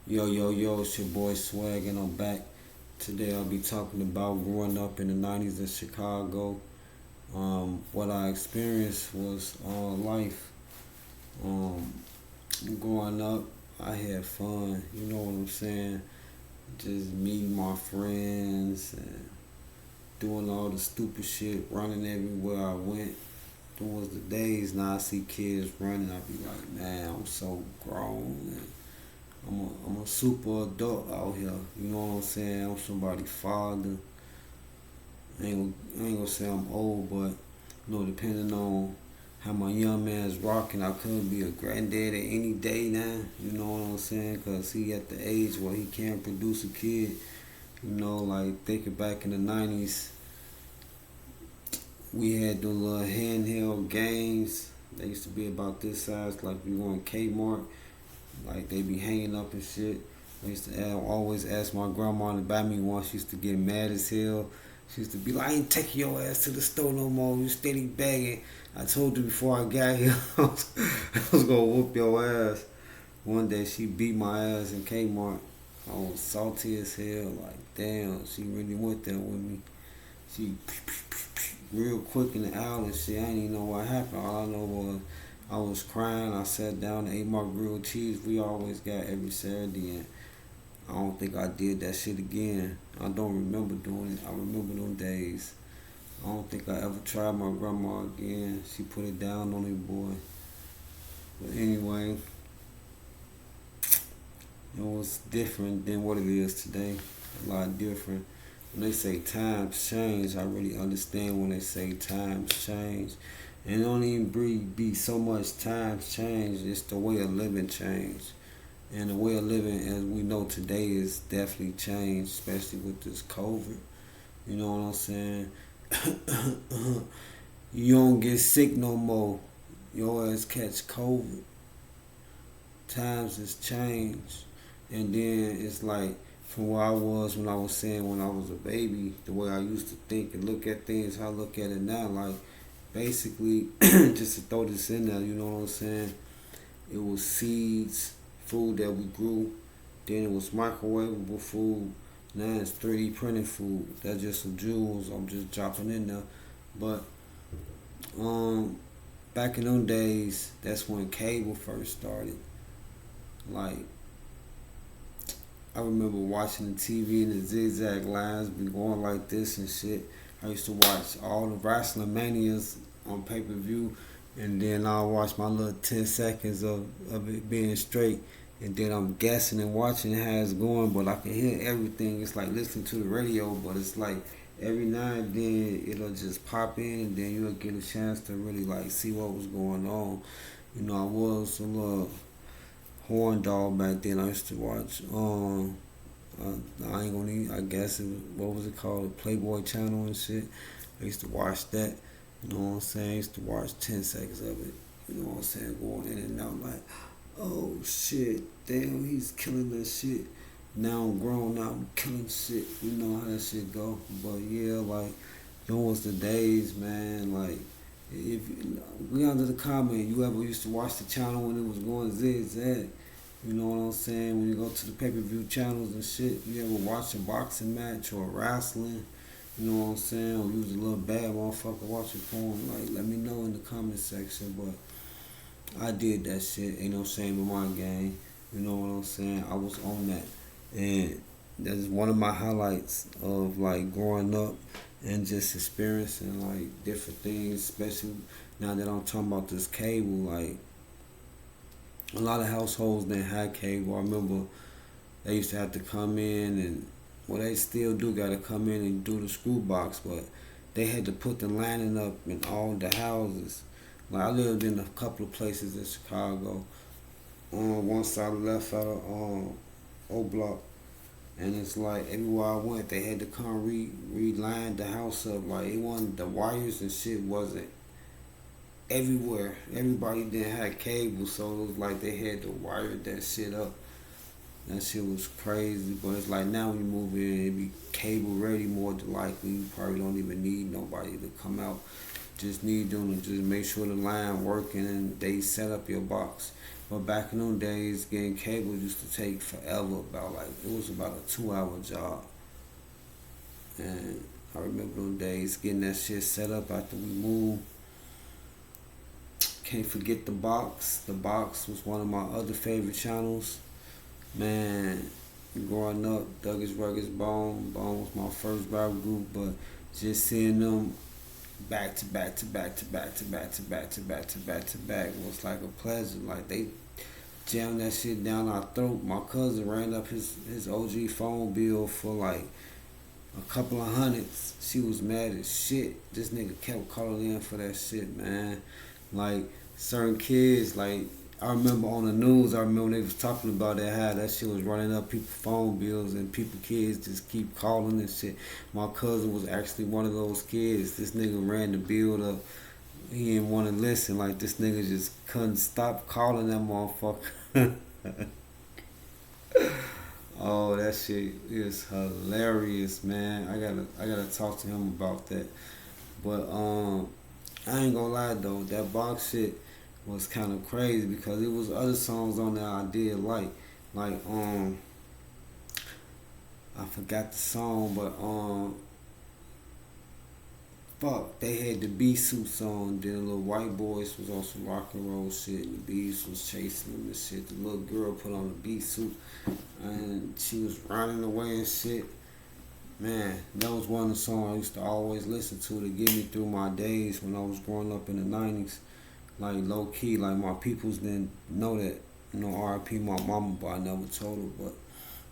Yo, yo, yo, it's your boy Swag, and I'm back. Today I'll be talking about growing up in the 90s in Chicago. What I experienced was life. Um, Growing up, I had fun, you know what I'm saying? Just meeting my friends and doing all the stupid shit, running everywhere I went. Those was the days. Now I see kids running, I be like, man, I'm so grown. I'm a super adult out here. You know what I'm saying? I'm somebody's father. I ain't gonna say I'm old, but depending on how my young man's rocking, I could be a granddad at any day now. You know what I'm saying? Cause he at the age where he can't produce a kid. Like thinking back in the 90s, we had the little handheld games. They used to be about this size, like we go in Kmart. Like they be hanging up and shit. I used to always ask my grandma to buy me one. She used to get mad as hell. She used to be like, I ain't taking your ass to the store no more. You steady begging. I told you before I got here I was gonna whoop your ass. One day she beat my ass in Kmart. I was salty as hell. Like, damn, she really went there with me. She real quick in the aisle and shit. I didn't even know what happened. All I know was I was crying. I sat down and ate my grilled cheese. We always got every Saturday, and I don't think I did that shit again. I don't remember doing it. I remember them days. I don't think I ever tried my grandma again. She put it down on me, boy. But anyway, it was different than what it is today. A lot different. When they say times change, I really understand when they say times change. And it don't even be so much times change, it's the way of living change. And the way of living as we know today is definitely changed, especially with this COVID. You know what I'm saying? You don't get sick no more. Your ass catch COVID. Times has changed. And then it's like from where I was when I was saying when I was a baby, the way I used to think and look at things, how I look at it now, like basically just to throw this in there, you know what I'm saying? It was seeds, food that we grew, then it was microwavable food, now it's 3D printed food. That's just some jewels I'm just dropping in there. But um back in them days, that's when cable first started. Like I remember watching the TV and the zigzag lines be going like this and shit. I used to watch all the wrestling manias on pay per view, and then I'll watch my little 10 seconds of it being straight, and then I'm guessing and watching how it's going, but I can hear everything. It's like listening to the radio, but it's like every now and then it'll just pop in, and then you'll get a chance to really like see what was going on. I was a little horn dog back then. I used to watch. I ain't gonna. I guess what was it called? The Playboy Channel and shit. I used to watch that. You know what I'm saying? I used to watch 10 seconds of it. You know what I'm saying? Going in and out like, oh shit, damn, he's killing that shit. Now I'm grown. Now I'm killing shit. You know how that shit go. But yeah, like, those was the days, man. Like, if we under the comment, you ever used to watch the channel when it was going zigzag? You know what I'm saying? When you go to the pay-per-view channels and shit, you ever watch a boxing match or wrestling? You know what I'm saying? Or you was a little bad motherfucker watching porn? Like, let me know in the comment section. But I did that shit. Ain't no shame in my game. You know what I'm saying? I was on that. And that's one of my highlights of, like, growing up and just experiencing, like, different things, especially now that I'm talking about this cable. Like, a lot of households didn't have cable. I remember they used to have to come in and, well, they still do got to come in and do the screw box, but they had to put the lining up in all the houses. Like, I lived in a couple of places in Chicago. On one side left out of O Block, and it's like everywhere I went, they had to come reline the house up. Like, it wasn't, the wires and shit wasn't everywhere. Everybody didn't have cable, so it was like they had to wire that shit up. That shit was crazy, but it's like now when you move in, it be cable ready more than likely. You probably don't even need nobody to come out. Just need them to just make sure the line working and they set up your box. But back in those days, getting cable used to take forever. About like it was about a 2 hour job, and I remember those days getting that shit set up after we moved. Can't forget the box. The box was one of my other favorite channels. Man, growing up, Douglas Ruggers Bone. Bone was my first rap group, but just seeing them back to back to back to back to back to back to back to back to back was like a pleasure. Like they jammed that shit down our throat. My cousin ran up his OG phone bill for like a couple of hundreds. She was mad as shit. This nigga kept calling in for that shit, man. Like certain kids, like I remember on the news, I remember they was talking about that, how that shit was running up people's phone bills and people kids just keep calling and shit. My cousin was actually one of those kids. This nigga ran the bill up. He didn't want to listen. Like this nigga just couldn't stop calling that motherfucker. Oh, that shit is hilarious, man. I gotta talk to him about that. But I ain't gonna lie though, that box shit was kind of crazy because it was other songs on there I did like I forgot the song, but fuck, they had the Bee Suit song. Then the little white boys was on some rock and roll shit. And the bees was chasing them and shit. The little girl put on a bee suit and she was running away and shit. Man, that was one of the songs I used to always listen to get me through my days when I was growing up in the 90s. Like low key, like my peoples didn't know that, you know, R.I.P. my mama, but I never told her. But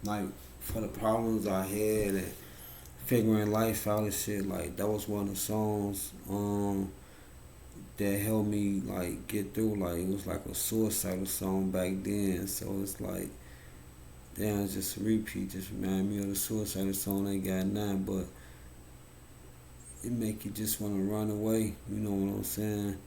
like for the problems I had and figuring life out and shit, like that was one of the songs that helped me like get through. Like it was like a suicidal song back then, so it's like damn, it's just a repeat. Just remind me of the suicidal song Ain't Got None, but it make you just want to run away. You know what I'm saying?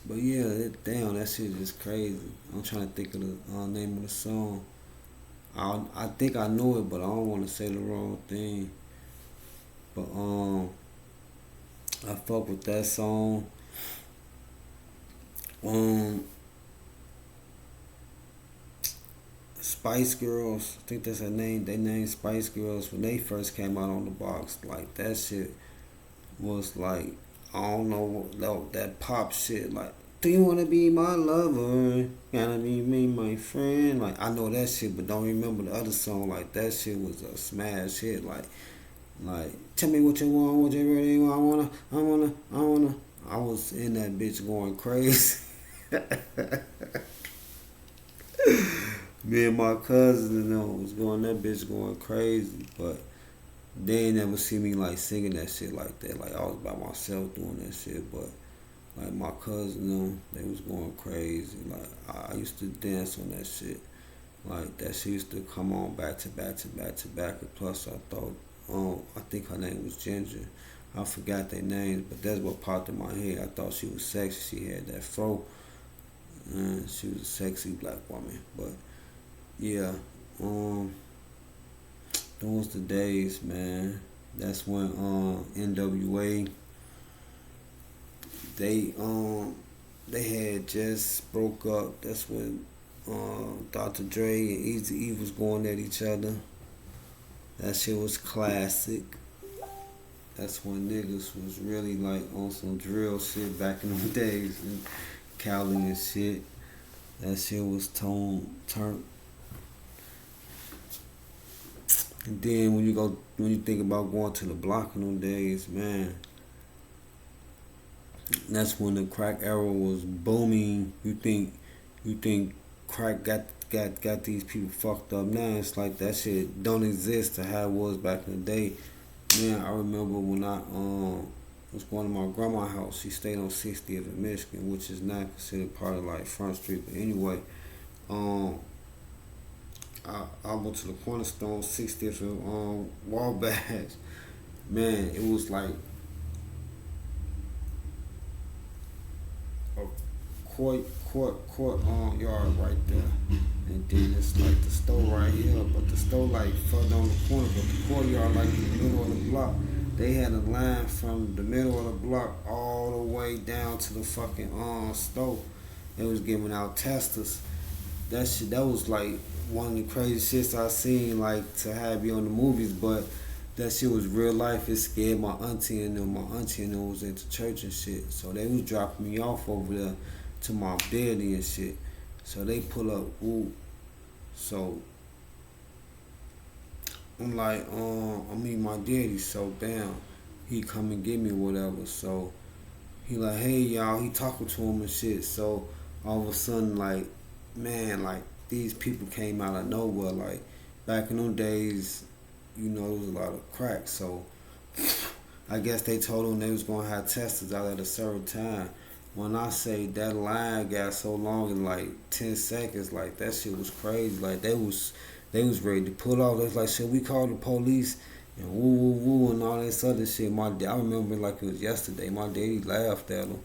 But yeah, damn, that shit is crazy. I'm trying to think of the name of the song. I think I know it, but I don't want to say the wrong thing. But I fuck with that song. Spice Girls, I think that's her name. They named Spice Girls when they first came out on the box. Like that shit was like, I don't know, that pop shit. Like, do you wanna be my lover? Gotta be me, my friend. Like I know that shit, but don't remember the other song. Like that shit was a smash hit. Like tell me what you want, what you really want. I wanna. I was in that bitch going crazy. Me and my cousin and them was going that bitch going crazy, but they ain't never see me like singing that shit like that. Like I was by myself doing that shit, but like my cousin them, they was going crazy. Like I used to dance on that shit. Like that shit used to come on back to back to back to back. And plus I thought, I think her name was Ginger. I forgot their names, but that's what popped in my head. I thought she was sexy. She had that fro. She was a sexy black woman, but yeah, those the days, man. That's when NWA they had just broke up. That's when Dr. Dre and Eazy-E was going at each other. That shit was classic. That's when niggas was really like on some drill shit back in the days and Cali and shit. That shit was turned. And then when you think about going to the block in them days, man, that's when the crack era was booming. You think crack got these people fucked up. Now it's like that shit don't exist to how it was back in the day. Man, I remember when I was going to my grandma's house. She stayed on 60th in Michigan, which is not considered part of like Front Street. But anyway, I went to the Cornerstone 60th and Wabash. Man, it was like a court yard right there. And then it's like the store right here, but the store like further on the corner, but the courtyard like in the middle of the block. They had a line from the middle of the block all the way down to the fucking store. They was giving out testers. That shit, that was like one of the crazy shits I seen, like to have you on the movies, but that shit was real life. It scared my auntie and them. My auntie and them was into church and shit, so they was dropping me off over there to my daddy and shit. So they pull up, ooh. So I'm like, I meet my daddy, so damn, he come and get me or whatever. So he like, hey y'all, he talking to him and shit. So all of a sudden, like, man, like these people came out of nowhere. Like back in those days, you know, there was a lot of crack. So I guess they told them they was gonna have testers out at a certain time. When I say that line got so long in like 10 seconds, like that shit was crazy. Like they was ready to pull off. They was like, should we call the police? And woo woo woo and all this other shit. I remember like it was yesterday. My daddy laughed at him.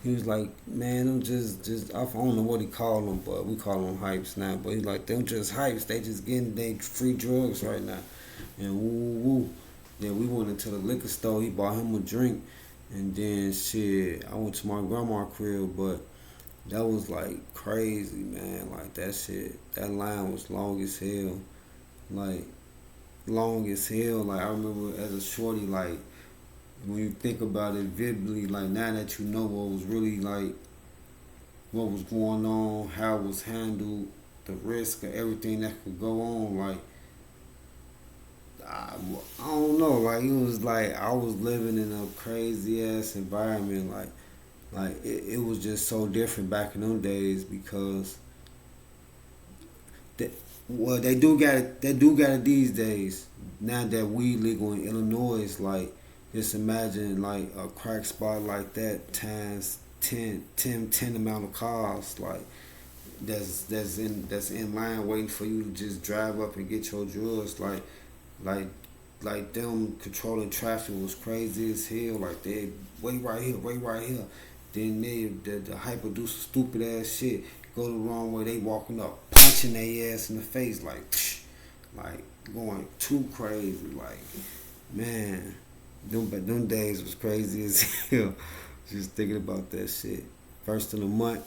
He was like, man, them just I don't know what he called them, but we call them hypes now. But he's like, them just hypes. They just getting they free drugs right now. And woo woo woo. Then we went into the liquor store. He bought him a drink. And then shit, I went to my grandma's crib, but that was like crazy, man. Like that shit, that line was long as hell. Like long as hell. Like I remember as a shorty, like when you think about it vividly, like now that you know what was really like, what was going on, how it was handled, the risk of everything that could go on, like I, I don't know, like it was like I was living in a crazy ass environment, like it was just so different back in those days because they, well they do got it these days. Now that weed legal in Illinois, like just imagine like a crack spot like that times 10 amount of cars, like that's in line waiting for you to just drive up and get your drugs, like like them controlling traffic was crazy as hell. Like they wait right here, wait right here. Then the hyper do some stupid ass shit. Go the wrong way, they walking up, punching their ass in the face like psh, like going too crazy. Like man, them days was crazy as hell. Just thinking about that shit. First of the month,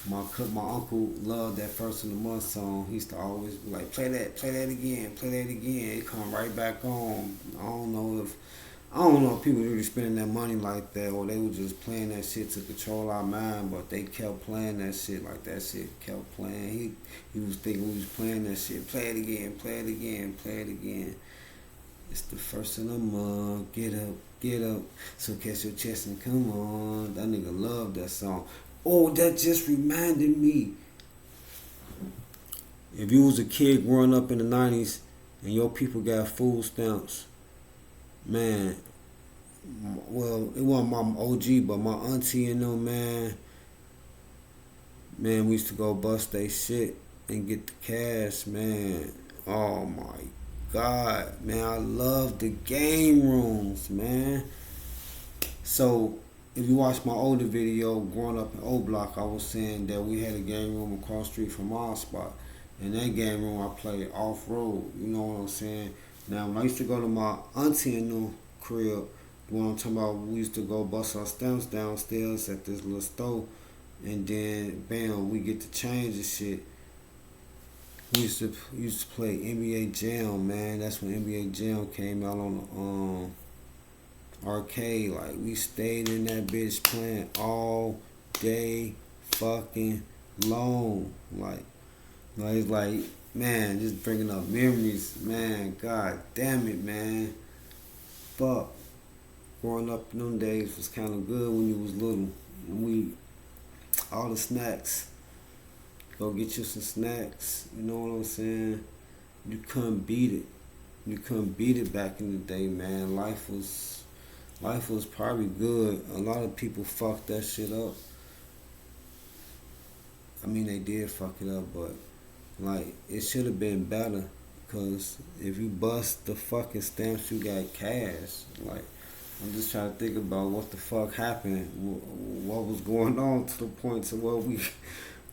my uncle loved that first of the month song. He used to always be like, play that again, play that again. It come right back on. I don't know if people really spending that money like that or they were just playing that shit to control our mind, but they kept playing that shit like that shit kept playing. He was thinking we was playing that shit. Play it again, play it again, play it again. It's the first of the month. Get up, get up. So catch your chest and come on. That nigga loved that song. Oh, that just reminded me. If you was a kid growing up in the 90s and your people got food stamps, man, well, it wasn't my OG, but my auntie and them, man, we used to go bust they shit and get the cash, man. Oh my God, man, I love the game rooms, man. So, if you watch my older video, growing up in O Block, I was saying that we had a game room across the street from our spot. In that game room, I played off-road, you know what I'm saying? Now, when I used to go to my auntie and them crib, the one I'm talking about, we used to go bust our stamps downstairs at this little store, and then, bam, we get to change the shit. We used to play NBA Jam, man. That's when NBA Jam came out on the arcade. Like we stayed in that bitch playing all day fucking long. Like it's like man, just bringing up memories, man. God damn it, man. Fuck. Growing up in them days was kind of good when you was little. And we all the snacks. Go get you some snacks. You know what I'm saying? You couldn't beat it. You couldn't beat it back in the day, man. Life was probably good. A lot of people fucked that shit up. I mean, they did fuck it up, but like it should have been better. Cause if you bust the fucking stamps, you got cash. Like I'm just trying to think about what the fuck happened, what was going on to the point to where we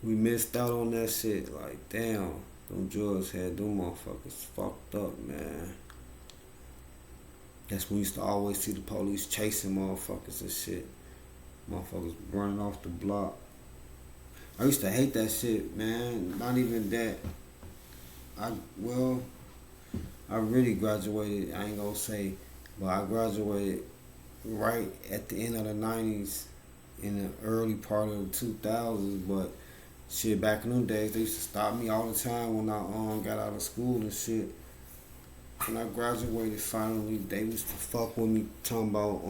missed out on that shit. Like damn, them drugs had them motherfuckers fucked up, man. That's when we used to always see the police chasing motherfuckers and shit. Motherfuckers running off the block. I used to hate that shit, man. Not even that. I well, I really graduated. I ain't gonna say, but I graduated right at the end of the '90s, in the early part of the 2000s. But shit, back in them days, they used to stop me all the time when I got out of school and shit. When I graduated finally, they used to fuck with me talking about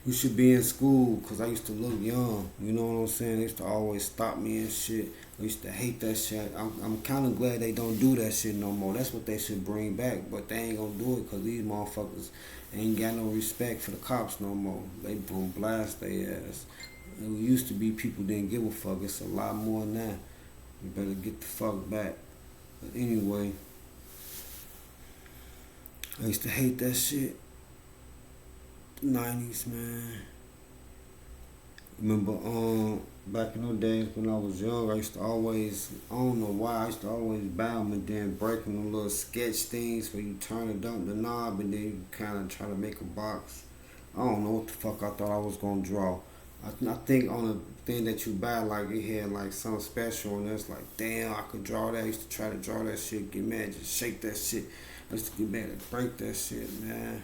you should be in school because I used to look young. You know what I'm saying? They used to always stop me and shit. I used to hate that shit. I'm kind of glad they don't do that shit no more. That's what they should bring back, but they ain't gonna do it because these motherfuckers ain't got no respect for the cops no more. They gonna blast their ass. It used to be people didn't give a fuck. It's a lot more now. You better get the fuck back. But anyway, I used to hate that shit. 90s, man. Remember, back in those days when I was young, I used to always, I don't know why, I used to always bow and then breaking them little sketch things where you turn it up the knob and then you kind of try to make a box. I don't know what the fuck I thought I was gonna draw. I think on the thing that you buy, like it had like something special and it's like, damn, I could draw that. I used to try to draw that shit, get mad, just shake that shit. I used to get mad and break that shit, man.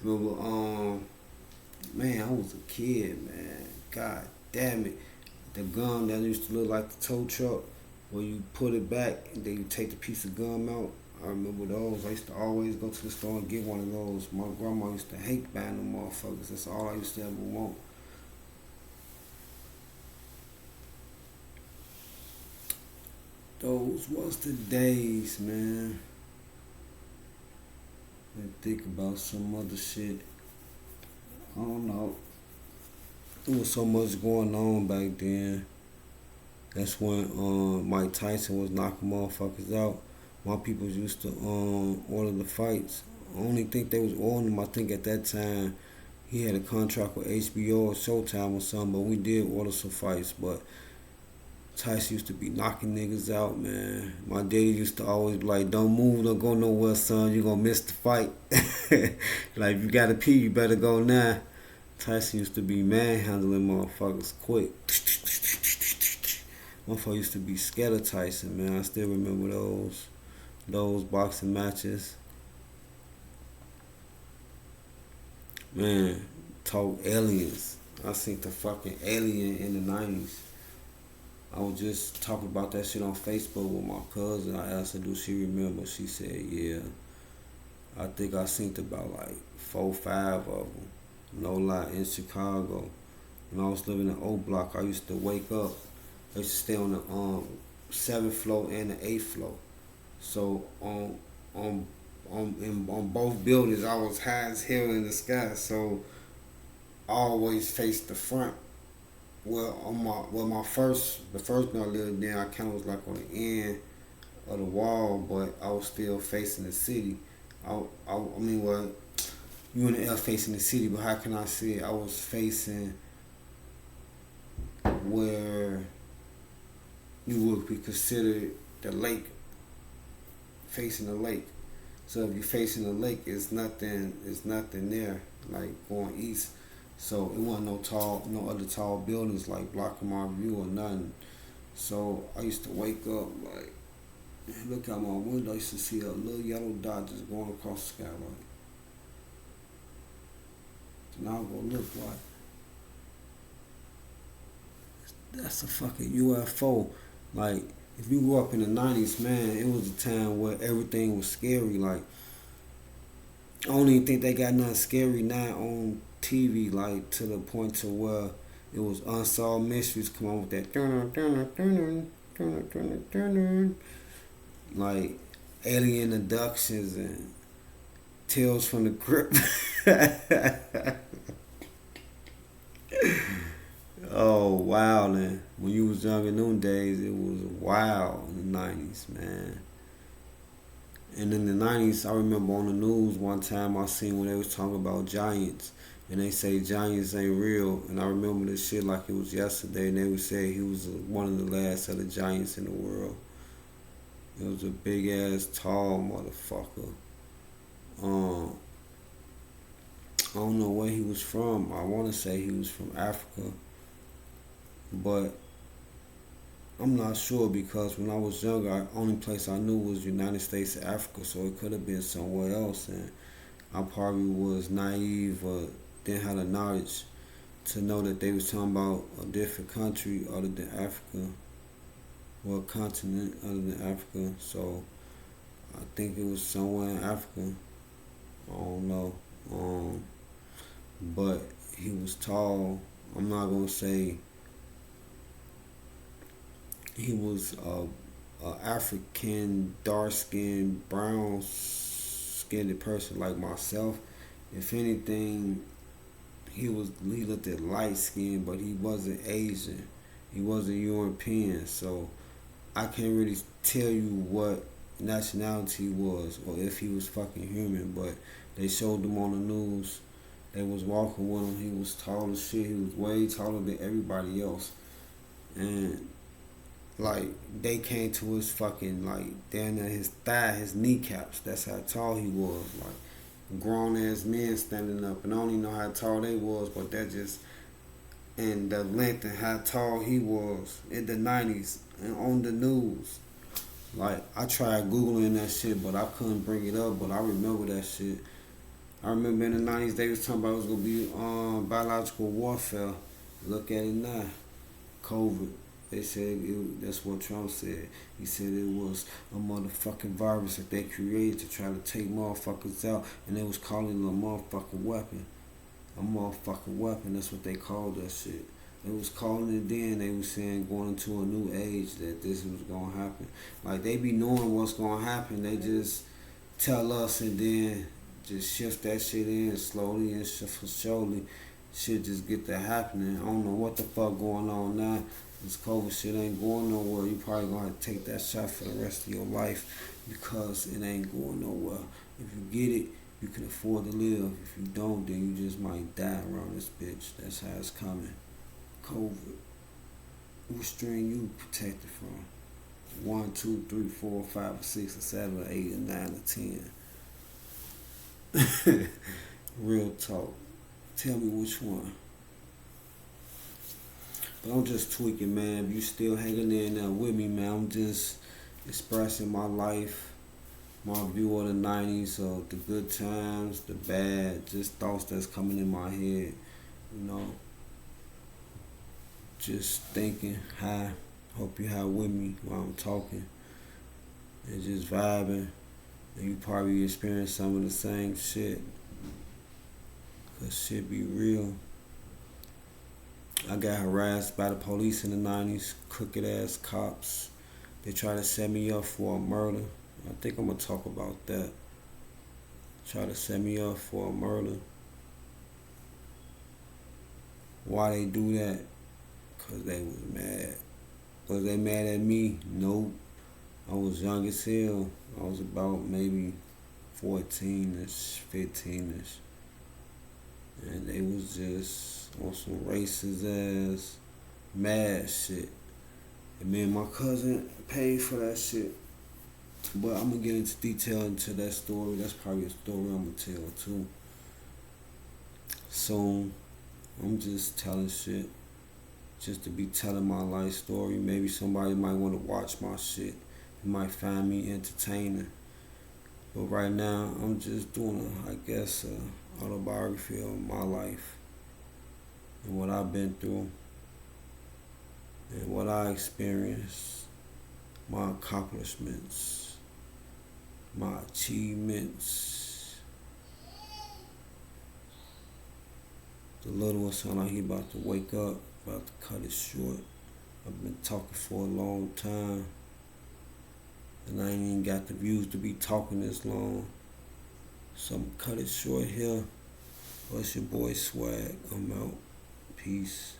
Remember, man, I was a kid, man. God damn it. The gum that used to look like the tow truck, where you put it back and then you take the piece of gum out. I remember those. I used to always go to the store and get one of those. My grandma used to hate buying them motherfuckers. That's all I used to ever want. Those was the days, man. And think about some other shit. I don't know. There was so much going on back then. That's when Mike Tyson was knocking motherfuckers out. My people used to order the fights. I only think they was ordering them. I think at that time he had a contract with HBO or Showtime or something, but we did order some fights. But Tyson used to be knocking niggas out, man. My daddy used to always be like, don't move, don't go nowhere, son. You're going to miss the fight. Like, if you got to pee, you better go now. Tyson used to be manhandling motherfuckers quick. Motherfucker used to be scared of Tyson, man. I still remember those boxing matches. Man, talk aliens. I seen the fucking alien in the 90s. I was just talking about that shit on Facebook with my cousin. I asked her, do she remember? She said, yeah. I think I seen about like 4, 5 of them. No lie, in Chicago. When I was living in O Block, I used to wake up. I used to stay on the 7th floor and the 8th floor. So on both buildings, I was high as hell in the sky. So I always faced the front. Well, the first building I lived in, I kind of was like on the end of the wall, but I was still facing the city. I mean, well, you in the air facing the city, but how can I say it? I was facing where you would be considered the lake, facing the lake. So if you're facing the lake, it's nothing there, like going east. So it wasn't no other tall buildings like blocking my view or nothing. So I used to wake up like, look out my window. I used to see a little yellow dot just going across the sky like. So now I'm gonna look like that's a fucking UFO. Like if you grew up in the 90s, man, it was a time where everything was scary. Like I don't even think they got nothing scary now on TV, like to the point to where it was unsolved mysteries come on with that like alien abductions and tales from the crypt. Oh wow, man. When you was young in them days, it was wild in the 90s, man. And in the 90s, I remember on the news one time I seen when they was talking about giants. And they say giants ain't real. And I remember this shit like it was yesterday. And they would say he was one of the last of the giants in the world. It was a big ass, tall motherfucker. I don't know where he was from. I want to say he was from Africa, but I'm not sure because when I was younger, the only place I knew was United States of Africa, so it could have been somewhere else, and I probably was naive or didn't have the knowledge to know that they was talking about a different country other than Africa, or a continent other than Africa. So I think it was somewhere in Africa. I don't know. But he was tall. I'm not gonna say he was a African, dark skinned, brown skinned person like myself. If anything, he looked at light skin, but he wasn't Asian. He wasn't European. So I can't really tell you what nationality he was or if he was fucking human, but they showed him on the news. They was walking with him. He was tall as shit. He was way taller than everybody else. And like they came to his fucking like down at his thigh, his kneecaps. That's how tall he was. Like grown ass men standing up, and I don't even know how tall they was, but that just and the length and how tall he was in the 90s and on the news. Like I tried googling that shit, but I couldn't bring it up. But I remember that shit. I remember in the 90s they was talking about it was gonna be biological warfare. Look at it now, COVID. They said that's what Trump said. He said it was a motherfucking virus that they created to try to take motherfuckers out, and they was calling it a motherfucking weapon. A motherfucking weapon. That's what they called that shit. They was calling it then. They was saying going into a new age that this was gonna happen. Like they be knowing what's gonna happen. They just tell us and then just shift that shit in slowly and surely. Shit just get to happening. I don't know what the fuck going on now. This COVID shit ain't going nowhere. You probably gonna have to take that shot for the rest of your life because it ain't going nowhere. If you get it, you can afford to live. If you don't, then you just might die around this bitch. That's how it's coming. COVID. What strain you protected from? 1, 2, 3, 4, 5, 6, or 7, or 8, or 9, or 10. Real talk. Tell me which one. But I'm just tweaking, man. If you still hanging in there with me, man, I'm just expressing my life, my view of the 90s, of the good times, the bad, just thoughts that's coming in my head, you know. Just thinking high. Hope you high with me while I'm talking. And just vibing. And you probably experience some of the same shit. Cause shit be real. I got harassed by the police in the 90s, crooked ass cops. They tried to set me up for a murder. I think I'm gonna talk about that. Try to set me up for a murder. Why they do that? Cause they was mad. Was they mad at me? Nope. I was young as hell. I was about maybe 14-ish, 15-ish. And they was just on some racist ass mad shit. And me and my cousin paid for that shit. But I'm gonna get into detail into that story. That's probably a story I'm gonna tell too. Soon. I'm just telling shit. Just to be telling my life story. Maybe somebody might want to watch my shit. It might find me entertaining. But right now, I'm just doing, autobiography of my life and what I've been through and what I experienced, my accomplishments, my achievements. The little one sound like he about to wake up, about to cut it short. I've been talking for a long time. And I ain't even got the views to be talking this long. So I'm cut it short here. What's your boy Swag? I'm out. Peace.